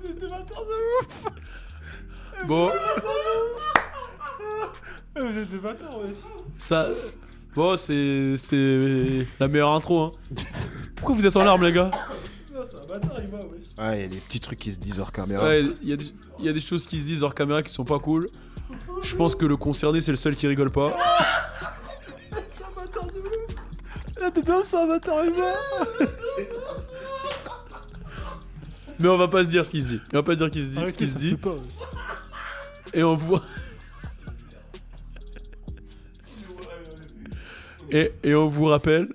Vous êtes des bâtards de ouf. Bon, Vous êtes des bâtards, wesh. ça... Bon, c'est la meilleure intro, hein. Pourquoi vous êtes en larmes, les gars? Non, c'est un bâtard, il va, wesh. Ah, il y a des petits trucs qui se disent hors caméra. Ouais, il y a des choses qui se disent hors caméra qui sont pas cool. Je pense que le concerné, c'est le seul qui rigole pas. C'est un bâtard de ouf. Ah, t'es d'homme, c'est un bâtard humain. Mais on va pas se dire ce qui se dit. On va pas dire ce qui se dit. Pas, wesh. Et on voit... Et on vous rappelle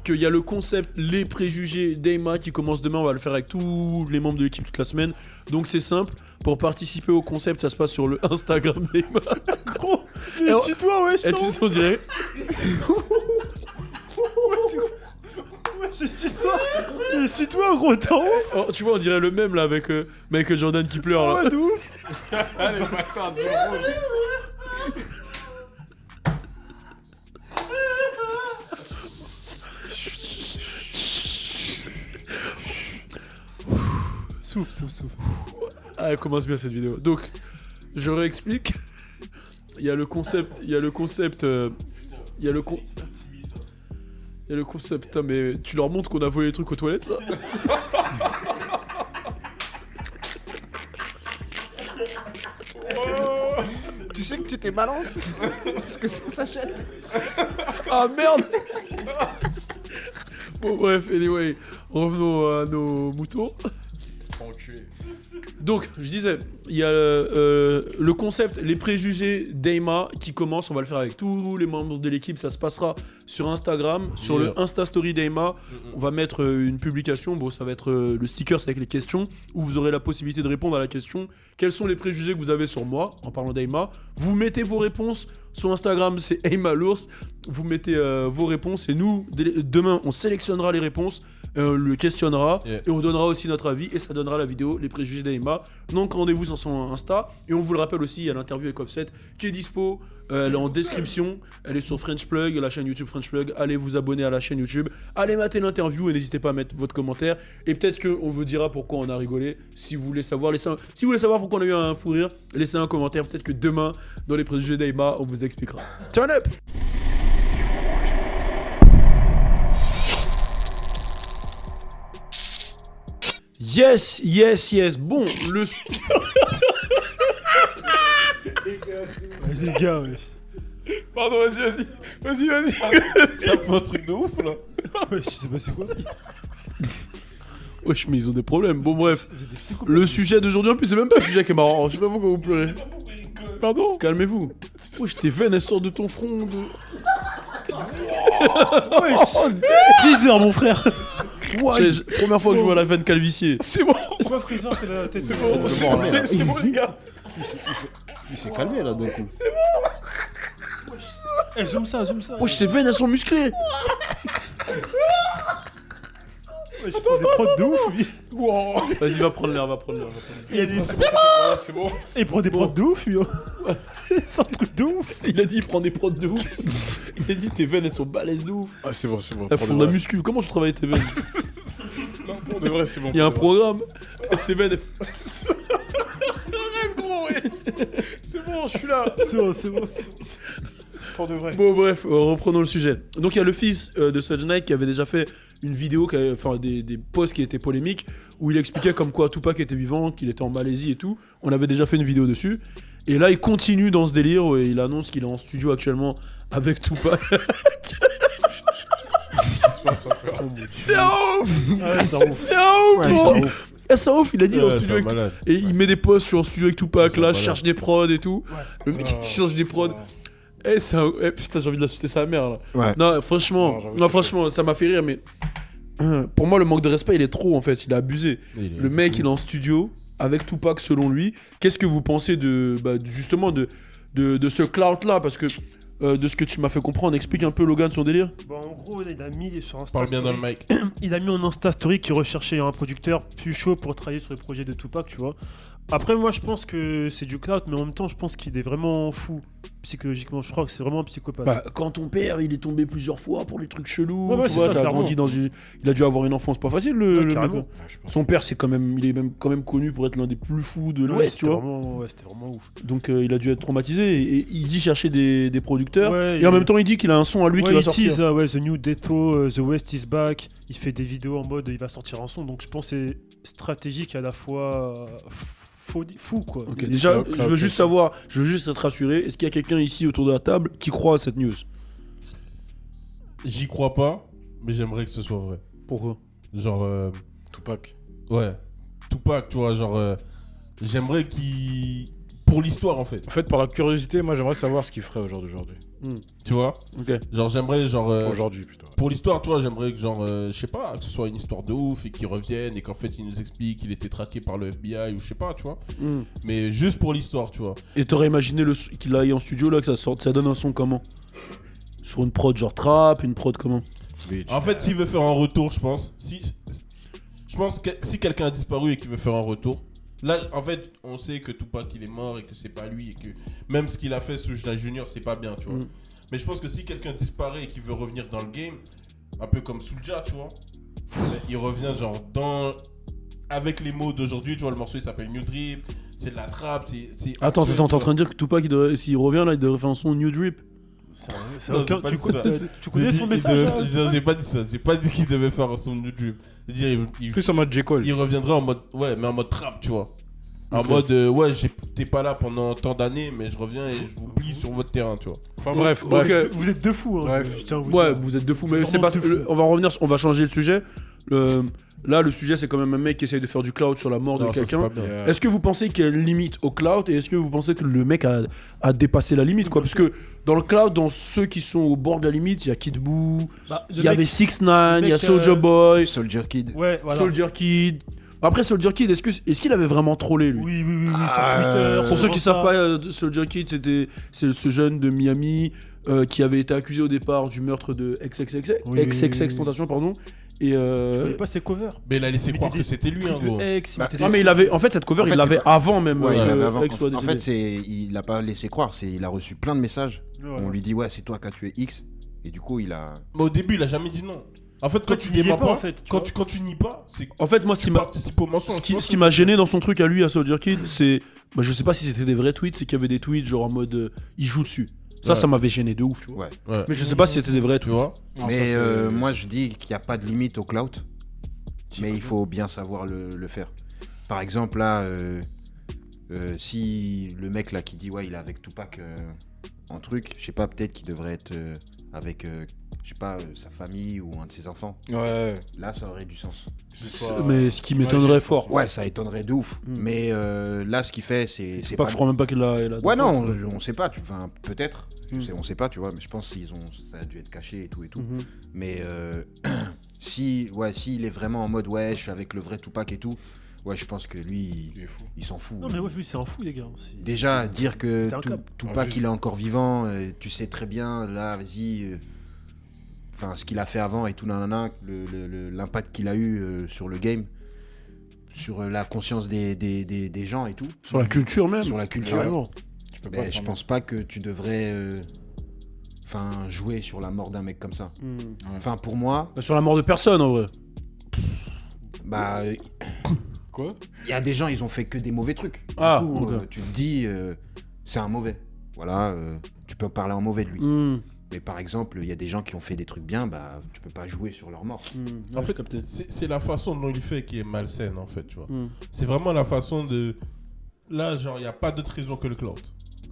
qu'il y a le concept Les Préjugés d'Eyma qui commence demain. On va le faire avec tous les membres de l'équipe toute la semaine. Donc c'est simple. Pour participer au concept, ça se passe sur le Instagram d'Eyma. Gros, mais suis-toi, wesh. Et tu sais, on dirait... Suis-toi. Mais suis-toi, gros, t'es en ouf. Oh, tu vois, on dirait le même là avec Michael Jordan qui pleure là. Ouais, de ouf. Souffle. Ah, elle commence bien cette vidéo. Donc, je réexplique. Il y a le concept. Putain, mais tu leur montres qu'on a volé les trucs aux toilettes là? Tu sais que tu t'es balance parce que ça s'achète. Ah merde. Bon, bref, anyway, revenons à nos moutons. Enculé. Donc, je disais, il y a le concept Les Préjugés d'Eyma qui commence. On va le faire avec tous les membres de l'équipe. Ça se passera sur Instagram, sur le Insta Story d'Eyma. On va mettre une publication. Bon, ça va être le sticker avec les questions où vous aurez la possibilité de répondre à la question. Quels sont les préjugés que vous avez sur moi en parlant d'Eyma? Vous mettez vos réponses. Sur Instagram, c'est Eyma l'ours. Vous mettez vos réponses et nous, demain, on sélectionnera les réponses, on le questionnera et on donnera aussi notre avis et ça donnera la vidéo Les Préjugés d'Eyma. Donc rendez-vous sur son Insta et on vous le rappelle aussi, il y a l'interview avec Offset qui est dispo, elle est en description, elle est sur French Plug, la chaîne YouTube French Plug. Allez vous abonner à la chaîne YouTube, allez mater l'interview et n'hésitez pas à mettre votre commentaire et peut-être qu'on vous dira pourquoi on a rigolé. Si vous voulez savoir, si vous voulez savoir pourquoi on a eu un fou rire, laissez un commentaire, peut-être que demain dans Les Préjugés d'Eyma on vous expliquera. Turn up. Yes. Bon, le... Les gars, wesh. Pardon, vas-y. Ça fait un truc de ouf là. Wesh, je sais pas c'est quoi. Wesh, mais ils ont des problèmes. Bon, bref. Le sujet d'aujourd'hui, en plus, c'est même pas le sujet qui est marrant. Je sais pas pourquoi vous pleurez. Pardon? Calmez-vous. Wesh, tes veines, elles sortent de ton front. Wesh. Freezer, mon frère. Première fois que je vois la veine calvifiée. C'est bon. Tu vois, Freezer, c'est la tête. C'est bon les gars. Il s'est calmé là d'un coup. Eh, zoom ça. Wesh, tes veines, elles sont musclées. Wesh, je prends des prods de ouf, lui. Wow. Vas-y, va prendre l'air. Il a dit C'est bon. il prend des prods de ouf, lui. C'est un truc de ouf. Il a dit, il prend des prods de ouf. Il a dit, tes veines, elles sont balèzes de ouf. Ah c'est bon. Elles font de la muscu. Comment tu travailles tes veines? Non, pour de vrai, c'est bon. Il y a un programme. Et ces veines, Arrête gros, ouais. C'est bon, je suis là. C'est bon. Pour de vrai. Bon bref, reprenons le sujet. Donc il y a le fils de Suge Knight qui avait déjà fait une vidéo, enfin des posts qui étaient polémiques, où il expliquait comme quoi Tupac était vivant, qu'il était en Malaisie et tout. On avait déjà fait une vidéo dessus. Et là il continue dans ce délire où il annonce qu'il est en studio actuellement avec Tupac. C'est un ouf. C'est un ouf. C'est un ouf, il a dit en studio avec Tupac. Et il met des posts sur en studio avec Tupac, là, je cherche des prods et tout. Le mec il cherche des prods. Eh, putain, j'ai envie de l'insulter sa mère là. Ouais. Non, franchement, ça m'a fait rire, mais pour moi, le manque de respect, il est trop en fait. Il a abusé. Le mec, il est en studio avec Tupac, selon lui. Qu'est-ce que vous pensez justement de ce clout là? Parce que de ce que tu m'as fait comprendre. Explique un peu Logan son délire. Bon, en gros, il a mis sur Insta Parle bien dans Story- le mic. Il a mis en Insta Story qu'il recherchait un producteur plus chaud pour travailler sur le projet de Tupac, tu vois. Après, moi, je pense que c'est du clout, mais en même temps, je pense qu'il est vraiment fou psychologiquement. Je crois que c'est vraiment un psychopathe. Bah, quand ton père il est tombé plusieurs fois pour les trucs chelous, Ouais, tu c'est vois, ça, t'as clairement. grandi dans une. Il a dû avoir une enfance pas facile, le mec. carrément. Hein. Son père, c'est quand même, il est même quand même connu pour être l'un des plus fous de l'Ouest, tu vois. C'était vraiment ouf. Donc il a dû être traumatisé et il dit chercher des producteurs. Ouais, et en même temps, il dit qu'il a un son à lui qui ouais, va il sortir. tease, The New Death Row, The West is Back. Il fait des vidéos en mode il va sortir un son. Donc je pense que c'est stratégique à la fois fou quoi. Ok, Il est- déjà, cloud, je veux juste savoir, je veux juste être rassuré. Est-ce qu'il y a quelqu'un ici autour de la table qui croit à cette news? J'y crois pas, mais j'aimerais que ce soit vrai. Pourquoi? Genre, Tupac. ouais, Tupac, tu vois, genre, j'aimerais qu'il... Pour l'histoire, en fait, En fait, par la curiosité, moi j'aimerais savoir ce qu'il ferait au jour d'aujourd'hui. tu vois. Ok. Genre, j'aimerais, genre... Aujourd'hui plutôt. Pour l'histoire, tu vois, j'aimerais que, genre, je sais pas, que ce soit une histoire de ouf et qu'il revienne et qu'en fait, il nous explique qu'il était traqué par le FBI ou je sais pas, tu vois. Mais juste pour l'histoire, tu vois. Et t'aurais imaginé qu'il aille en studio là, que ça sorte, ça donne un son comment? Sur une prod genre trap, une prod comment? En fait, s'il veut faire un retour, je pense, je pense que si quelqu'un a disparu et qu'il veut faire un retour, là, en fait, on sait que Tupac il est mort et que c'est pas lui et que même ce qu'il a fait sous Soulja Junior, c'est pas bien, tu vois. Mais je pense que si quelqu'un disparaît et qu'il veut revenir dans le game, un peu comme Soulja, tu vois, il revient genre avec les mots d'aujourd'hui, tu vois, le morceau il s'appelle New Drip, c'est de la trappe, c'est Attends, actuel, t'es en tu vois. train de dire que Tupac, s'il revient là, il devrait faire un son New Drip? c'est Non, aucun- j'ai pas tu dit co- ça. tu connais J'ai son dit, message il là devait- j'ai pas dit ça, j'ai pas dit qu'il devait faire un son New Drip. C'est-à-dire, Plus en mode J. Cole. il reviendra en mode, ouais, mais en mode trap, tu vois. En Ok. mode, ouais, t'es pas là pendant tant d'années, mais je reviens et je vous plie sur votre terrain, tu vois. Enfin bref, Ok. bref. Vous êtes deux fous, hein. Bref. Je tiens à vous Ouais, dire. vous êtes deux fous, C'est mais c'est vraiment pas. deux fous. On va revenir, on va changer le sujet. Là, le sujet, c'est quand même un mec qui essaye de faire du cloud sur la mort Non, de ça, c'est quelqu'un. pas bien. Et, Est-ce que vous pensez qu'il y a une limite au cloud et est-ce que vous pensez que le mec a dépassé la limite quoi? Parce que dans le cloud, dans ceux qui sont au bord de la limite, il y a Kid Boo, Bah, il le y avait mec- 6ix9ine, il y a mec, Soulja Boy, Soldier Kid. Ouais, voilà. Soldier Kid. Après Soldier Kid, est-ce qu'il avait vraiment trollé lui? Oui, sur Twitter. Pour ceux qui sur savent Insta. pas, Soldier Kid, c'est ce jeune de Miami qui avait été accusé au départ du meurtre de XXX-Tentation, pardon. Et Je voyais pas ses covers. Mais il a laissé Il croire mettait que c'était lui, hein, Triple gros. X, il Bah, mettait non ses- mais il avait, en fait cette cover En fait, il l'avait c'est pas- avant même Ouais, il que l'avait avant. X soit En décédé. fait, il a pas laissé croire. Il a reçu plein de messages. Ouais, On ouais. lui dit, ouais, c'est toi qui as tué X. Et du coup, il a. Mais au début, il a jamais dit non. En fait, quand Quand tu il y est dément pas, pas, en fait, tu quand vois. tu nies pas, c'est que En fait moi ce tu qui m'a participes au mensonge. tu vois ce qui m'a gêné dans son truc à lui, à Soldier Kid, c'est. Bah, je sais pas si c'était des vrais tweets, c'est qu'il y avait des tweets genre en mode. Il joue dessus. Ça, Ouais. ça m'avait gêné de ouf, tu vois. Ouais. Ouais. Mais je sais pas si c'était des vrais Tu tweets. vois. Non, Mais ça, c'est- moi, je dis qu'il n'y a pas de limite au clout. Mais il faut bien savoir le faire. Par exemple, là, si le mec là qui dit, ouais, il est avec Tupac en truc, je sais pas, peut-être qu'il devrait être avec, je sais pas, sa famille ou un de ses enfants. Ouais. Là, ça aurait du sens. Mais ce qui m'étonnerait fort. Ouais, ça étonnerait de ouf. Mais là, ce qu'il fait, c'est C'est pas que je crois même pas qu'il a. Ouais, non, on sait pas. Enfin, peut-être. Mm. On sait pas, tu vois. Mais je pense qu'ils ça a dû être caché et tout et tout. Mhm. Mais si il est vraiment en mode ouais, je suis avec le vrai Tupac et tout. Ouais, je pense que lui, Il est fou. il s'en fout. Non, mais ouais, lui, c'est un fou, les gars. Déjà, dire que T'es un cap. Tupac il est encore vivant, tu sais très bien, là, vas-y. Enfin, ce qu'il a fait avant et tout, nanana, l'impact qu'il a eu sur le game, sur la conscience des gens et tout, Sur la culture même. sur la culture. Carrément. Tu peux Ben, pas je prendre- pense pas que tu devrais jouer sur la mort d'un mec comme ça. Hmm. Enfin, pour moi, Bah, sur la mort de personne en vrai. bah, Quoi? il y a des gens, ils ont fait que des mauvais trucs. Du Ah, coup, ok. tu te dis, c'est un mauvais. Voilà, tu peux parler en mauvais de lui. Hmm. Mais par exemple, il y a des gens qui ont fait des trucs bien, bah, tu peux pas jouer sur leur mort. Hmm. En fait, capté. c'est la façon dont il fait qui est malsaine, en fait, tu vois. Hmm. C'est vraiment la façon de... Là, genre, il n'y a pas d'autre raison que le cloud.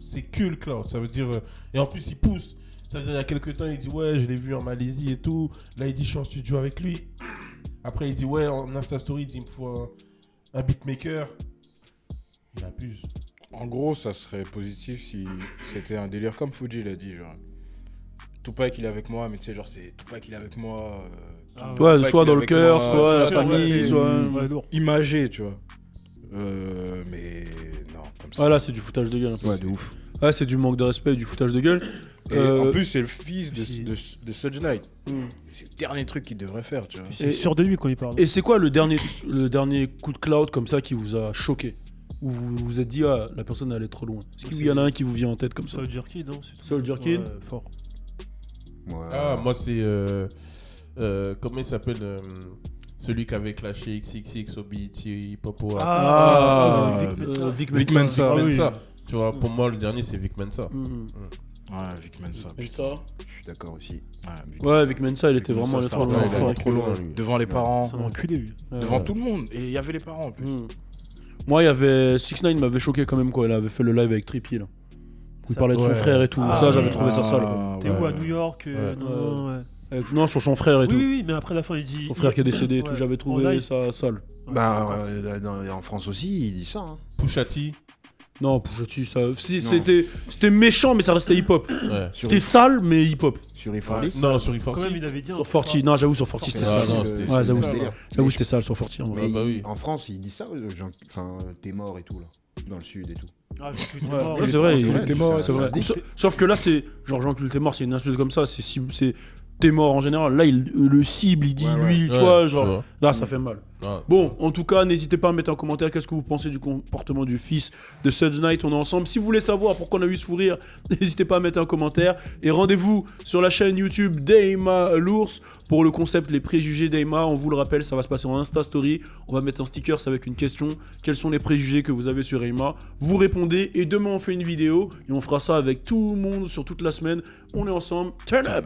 C'est que le cloud. Ça veut dire... Et en plus, il pousse. Ça veut dire, il y a quelques temps, il dit, ouais, je l'ai vu en Malaisie et tout. Là, il dit, je suis en studio avec lui. Après, il dit, ouais, en Insta Story, il dit, il me faut un beatmaker. Il abuse. En gros, ça serait positif si c'était un délire comme Fuji l'a dit, genre. Tupac il est avec moi, mais tu sais, genre, c'est Tupac il est avec moi. Ah, Ouais, Tupac, soit il est dans le avec cœur, moi, soit la tu vois, famille, ouais, soit. Ouais, lourd. Imagé, tu vois. Mais non, comme ça. Ah là, c'est du foutage de gueule. un peu. Ouais, de ouf. Ah, c'est du manque de respect et du foutage de gueule. Et en plus, c'est le fils de Suge Knight. C'est le dernier truc qu'il devrait faire, tu vois. C'est sûr de lui quand il parle. Et c'est quoi le dernier coup de cloud comme ça qui vous a choqué? Où vous vous êtes dit, ah, la personne elle est trop loin. Est-ce qu'il y en a un qui vous vient en tête comme ça? Soldier Kid, non? Soldier Kid. Ouais, fort. Ouais. Ah, moi, c'est. Comment il s'appelle celui qui avait clashé XXX, Obi, Popo. Vic Mensa. Ah oui. Mensa. Tu vois, pour moi, le dernier, c'est Vic Mensa. Ouais, Vic Mensa. Je suis d'accord aussi. Ouais, Vic Mensa, il était Vic vraiment Mensa, trop c'était loin. fort, il est trop loin, lui. Devant les parents, C'est un enculé, lui. devant tout le monde. Et il y avait les parents en plus. Moi, il y avait 6ix9ine m'avait choqué quand même quand il avait fait le live avec Trippie là. Où il Ça- parlait de son ouais. frère et tout. Ah, ça, j'avais ouais. trouvé ça sale. Quoi. T'es où à New York? Ouais. Non, ouais. Non, sur son frère et Oui, tout. oui, mais après la fin, il dit. Son frère qui est décédé et tout. Ouais. J'avais En trouvé live. ça sale. Bah, en France aussi, il dit ça. Hein. Pusha T. Non, Pusha T, ça. C'était méchant, mais ça restait hip-hop. Ouais. C'était sale, mais hip-hop. Sur Iforlis. Non, sur Quand même, E40. il avait dit. Sur Forti. Non, j'avoue, sur Forti, c'était Ah, sale. non, c'est c'était- Ouais, j'avoue, ça, c'était- là. J'avoue, c'était sale sur Forti. Mais bah oui. en France, il dit ça, enfin, t'es mort et tout, là. Dans le sud et tout. Ah, j'ai cru que t'es Ouais, mort. ouais, c'est vrai, Ouais, il ouais, était ça- mort, ça c'est vrai. se dit. Sauf que là, c'est genre Jean Culte est mort, c'est une insulte comme ça, c'est t'es mort en général. Là, le cible, il dit Ouais, lui, tu Ouais, vois, tu genre. vois. Là, ça fait mal. Ouais. Bon, en tout cas, n'hésitez pas à mettre en commentaire qu'est-ce que vous pensez du comportement du fils de Suge Knight. On est ensemble. Si vous voulez savoir pourquoi on a eu ce fou rire, n'hésitez pas à mettre un commentaire. Et rendez-vous sur la chaîne YouTube d'Eyma l'ours pour le concept Les préjugés d'Eyma. On vous le rappelle, ça va se passer en Insta Story. On va mettre un sticker avec une question. Quels sont les préjugés que vous avez sur Eyma? Vous répondez et demain on fait une vidéo et on fera ça avec tout le monde sur toute la semaine. On est ensemble. Turn up!